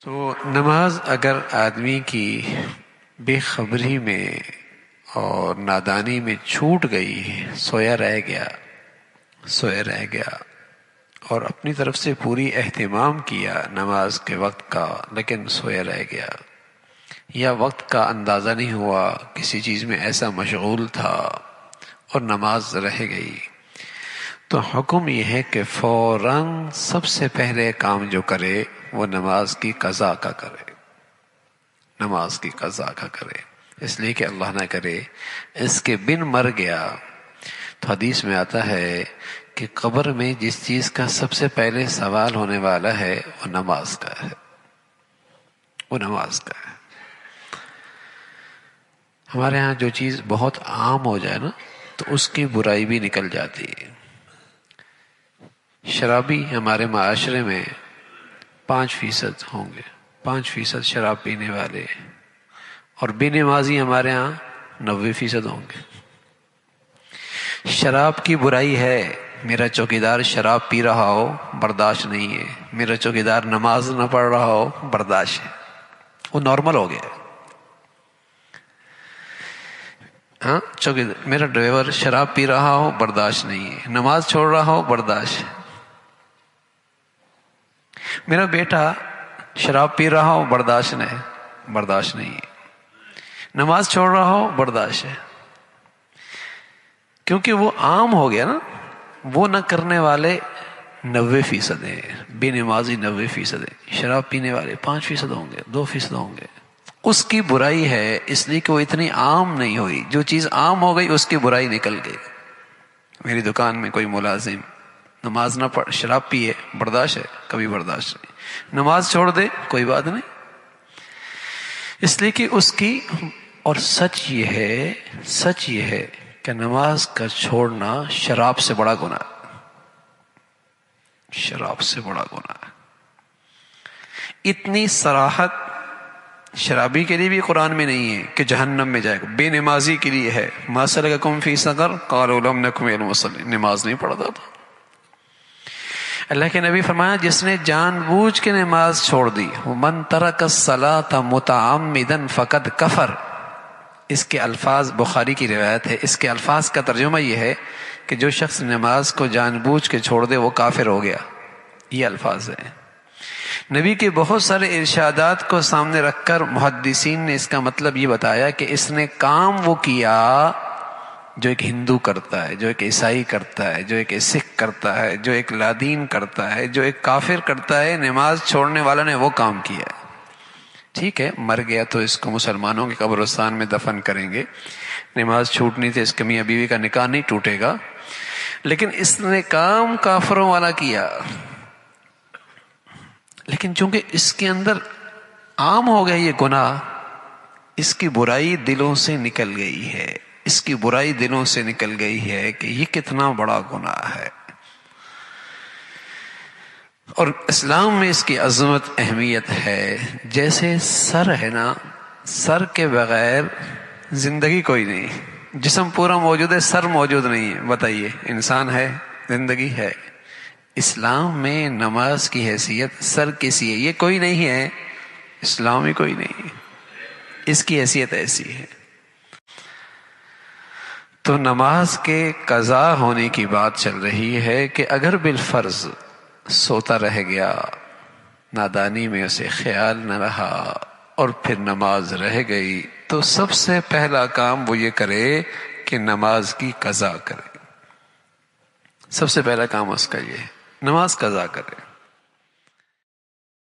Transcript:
تو نماز اگر آدمی کی بے خبری میں اور نادانی میں چھوٹ گئی، سویا رہ گیا اور اپنی طرف سے پوری اہتمام کیا نماز کے وقت کا، لیکن سویا رہ گیا، یا وقت کا اندازہ نہیں ہوا، کسی چیز میں ایسا مشغول تھا اور نماز رہ گئی، تو حکم یہ ہے کہ فوراً سب سے پہلے کام جو کرے وہ نماز کی قضا کا کرے، نماز کی قضا کا کرے، اس لیے کہ اللہ نہ کرے اس کے بن مر گیا۔ تو حدیث میں آتا ہے کہ قبر میں جس چیز کا سب سے پہلے سوال ہونے والا ہے وہ نماز کا ہے، وہ نماز کا ہے۔ ہمارے ہاں جو چیز بہت عام ہو جائے نا تو اس کی برائی بھی نکل جاتی ہے۔ شرابی ہمارے معاشرے میں 5% ہوں گے، 5% شراب پینے والے، اور بے نمازی ہمارے ہاں 90% ہوں گے۔ شراب کی برائی ہے، میرا چوکیدار شراب پی رہا ہو برداشت نہیں ہے، میرا چوکیدار نماز نہ پڑھ رہا ہو برداشت ہے، وہ نارمل ہو گیا ہے۔ ہاں، چوکیدار میرا ڈرائیور شراب پی رہا ہو برداشت نہیں ہے، نماز چھوڑ رہا ہو برداشت ہے، میرا بیٹا شراب پی رہا ہو برداشت نہیں ہے، نماز چھوڑ رہا ہو برداشت ہے، کیونکہ وہ عام ہو گیا نا۔ وہ نہ کرنے والے 90% ہیں، بے نمازی 90% ہیں، شراب پینے والے 5% ہوں گے، 2% ہوں گے۔ اس کی برائی ہے اس لیے کہ وہ اتنی عام نہیں ہوئی، جو چیز عام ہو گئی اس کی برائی نکل گئی۔ میری دکان میں کوئی ملازم نماز نہ پڑھ، شراب پیے برداشت ہے، کبھی برداشت نہیں، نماز چھوڑ دے کوئی بات نہیں، اس لیے کہ اس کی، اور سچ یہ ہے کہ نماز کا چھوڑنا شراب سے بڑا گناہ ہے، شراب سے بڑا گناہ ہے۔ اتنی صراحت شرابی کے لیے بھی قرآن میں نہیں ہے کہ جہنم میں جائے گا، بے نمازی کے لیے ہے۔ ما سلککم فی سقر قالوا لم نک من المصلین، نماز نہیں پڑھتا تھا۔ اللہ کے نبی فرمایا جس نے جان بوجھ کے نماز چھوڑ دی، من ترک الصلاۃ متعمدا فقد کفر، اس کے الفاظ بخاری کی روایت ہے، اس کے الفاظ کا ترجمہ یہ ہے کہ جو شخص نماز کو جان بوجھ کے چھوڑ دے وہ کافر ہو گیا، یہ الفاظ ہیں۔ نبی کے بہت سارے ارشادات کو سامنے رکھ کر محدثین نے اس کا مطلب یہ بتایا کہ اس نے کام وہ کیا جو ایک ہندو کرتا ہے، جو ایک عیسائی کرتا ہے، جو ایک سکھ کرتا ہے، جو ایک لادین کرتا ہے، جو ایک کافر کرتا ہے، نماز چھوڑنے والا نے وہ کام کیا ہے۔ ٹھیک ہے، مر گیا تو اس کو مسلمانوں کے قبرستان میں دفن کریں گے، نماز چھوٹنی تھی، اس کے میاں بیوی کا نکاح نہیں ٹوٹے گا، لیکن اس نے کام کافروں والا کیا۔ لیکن چونکہ اس کے اندر عام ہو گیا یہ گناہ، اس کی برائی دلوں سے نکل گئی ہے، اس کی برائی دلوں سے نکل گئی ہے کہ یہ کتنا بڑا گناہ ہے۔ اور اسلام میں اس کی عظمت اہمیت ہے، جیسے سر ہے نا، سر کے بغیر زندگی کوئی نہیں، جسم پورا موجود ہے، سر موجود نہیں ہے، بتائیے انسان ہے، زندگی ہے۔ اسلام میں نماز کی حیثیت سر کسی ہے، یہ کوئی نہیں ہے، اسلامی کوئی نہیں ہے، اس کی حیثیت ایسی ہے۔ تو نماز کے قضا ہونے کی بات چل رہی ہے کہ اگر بالفرض سوتا رہ گیا، نادانی میں اسے خیال نہ رہا اور پھر نماز رہ گئی، تو سب سے پہلا کام وہ یہ کرے کہ نماز کی قضا کرے، سب سے پہلا کام اس کا یہ ہے، نماز قضا کرے۔